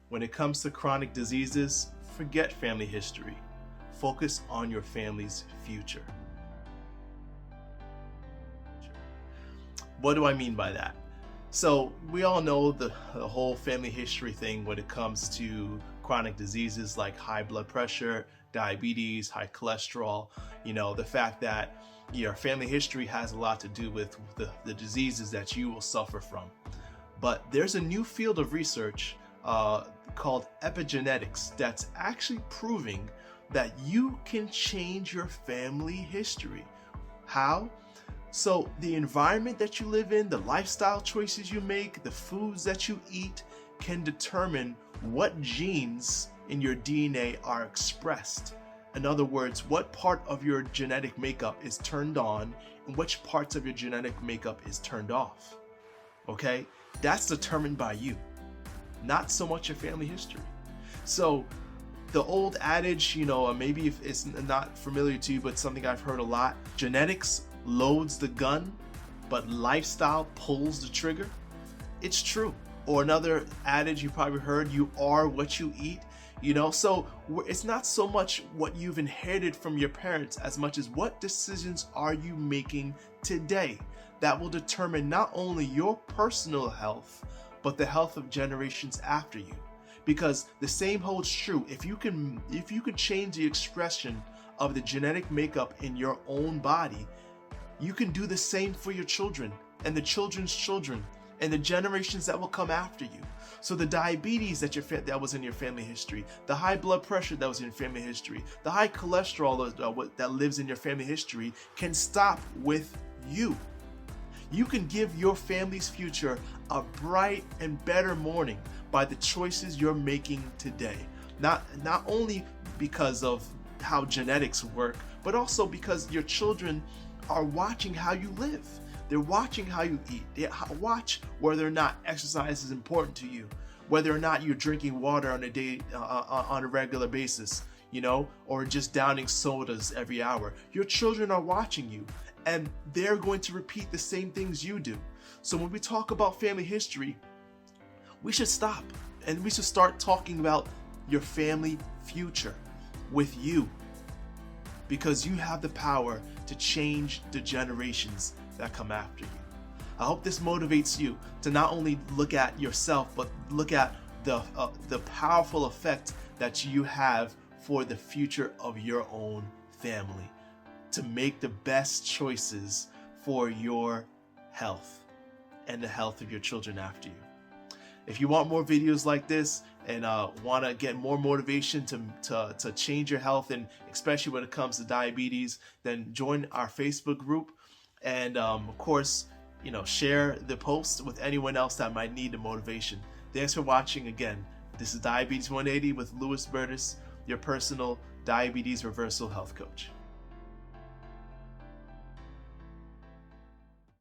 When it comes to chronic diseases, forget family history. Focus on your family's future. What do I mean by that? So we all know the whole family history thing when it comes to chronic diseases like high blood pressure, diabetes, high cholesterol. You know, the fact that your family history has a lot to do with the diseases that you will suffer from. But there's a new field of research called epigenetics that's actually proving that you can change your family history. How? So the environment that you live in, the lifestyle choices you make, the foods that you eat can determine what genes in your DNA are expressed. In other words, what part of your genetic makeup is turned on and which parts of your genetic makeup is turned off. Okay? That's determined by you, not so much your family history. So the old adage, you know, maybe if it's not familiar to you, but something I've heard a lot, genetics loads the gun, but lifestyle pulls the trigger. It's true. Or another adage you probably heard, you are what you eat. You know, so it's not so much what you've inherited from your parents as much as what decisions are you making today that will determine not only your personal health, but the health of generations after you. Because the same holds true. If you can change the expression of the genetic makeup in your own body, you can do the same for your children and the children's children and the generations that will come after you. So the diabetes that was in your family history, the high blood pressure that was in your family history, the high cholesterol that lives in your family history can stop with you. You can give your family's future a bright and better morning by the choices you're making today. Not only because of how genetics work, but also because your children are watching how you live. They're watching how you eat. They watch whether or not exercise is important to you, whether or not you're drinking water on a regular basis, you know, or just downing sodas every hour. Your children are watching you, and they're going to repeat the same things you do. So when we talk about family history, we should stop and we should start talking about your family future with you, because you have the power to change the generations that come after you. I hope this motivates you to not only look at yourself, but look at the powerful effect that you have for the future of your own family, to make the best choices for your health and the health of your children after you. If you want more videos like this and want to get more motivation to change your health, and especially when it comes to diabetes, then join our Facebook group, and of course, you know, share the post with anyone else that might need the motivation. Thanks for watching again. This is Diabetes 180 with Lewis Bertus, your personal diabetes reversal health coach.